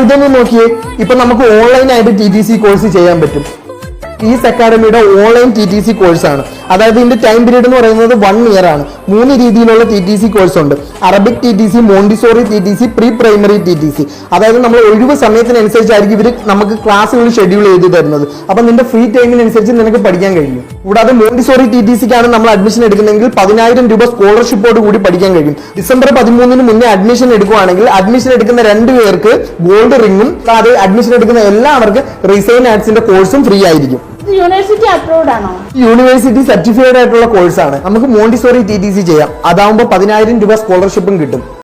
ഇതൊന്നും നോക്കിയേ, ഇപ്പൊ നമുക്ക് ഓൺലൈനായിട്ട് TTC കോഴ്സ് ചെയ്യാൻ പറ്റും. ഈസ് അക്കാഡമിയുടെ ഓൺലൈൻ TTC കോഴ്സാണ്. അതായത് ഇതിന്റെ ടൈം പീരീഡ് എന്ന് പറയുന്നത് 1 ഇയർ ആണ്. 3 രീതിയിലുള്ള TTC കോഴ്സ് ഉണ്ട്. Arabic TTC, Montessori TTC, pre primary TTC. അതായത് നമ്മൾ ഒഴിവ് സമയത്തിനനുസരിച്ചായിരിക്കും ഇവർ നമുക്ക് ക്ലാസ്സുകൾ ഷെഡ്യൂൾ ചെയ്ത് തരുന്നത്. അപ്പൊ നിന്റെ ഫ്രീ ടൈമിനനുസരിച്ച് നിനക്ക് പഠിക്കാൻ കഴിയും. കൂടാതെ മോണ്ടിസോറി TTCക്കാണ് നമ്മൾ അഡ്മിഷൻ എടുക്കുന്നതെങ്കിൽ 10,000 രൂപ സ്കോളർഷിപ്പോട് കൂടി പഠിക്കാൻ കഴിയും. ഡിസംബർ 13 മുന്നേ അഡ്മിഷൻ എടുക്കുകയാണെങ്കിൽ അഡ്മിഷൻ എടുക്കുന്ന 2 പേർക്ക് ഗോൾഡ് റിംഗും, അതായത് അഡ്മിഷൻ എടുക്കുന്ന എല്ലാവർക്കും റിസൈൻ ആർട്സിന്റെ കോഴ്സും ഫ്രീ ആയിരിക്കും. യൂണിവേഴ്സിറ്റി അപ്രൂവ്ഡ് ആണോ? യൂണിവേഴ്സിറ്റി സർട്ടിഫൈഡ് ആയിട്ടുള്ള കോഴ്സാണ്. നമുക്ക് മോണ്ടിസോറി TTC ചെയ്യാം. അതാവുമ്പോൾ 10,000 രൂപ സ്കോളർഷിപ്പും കിട്ടും.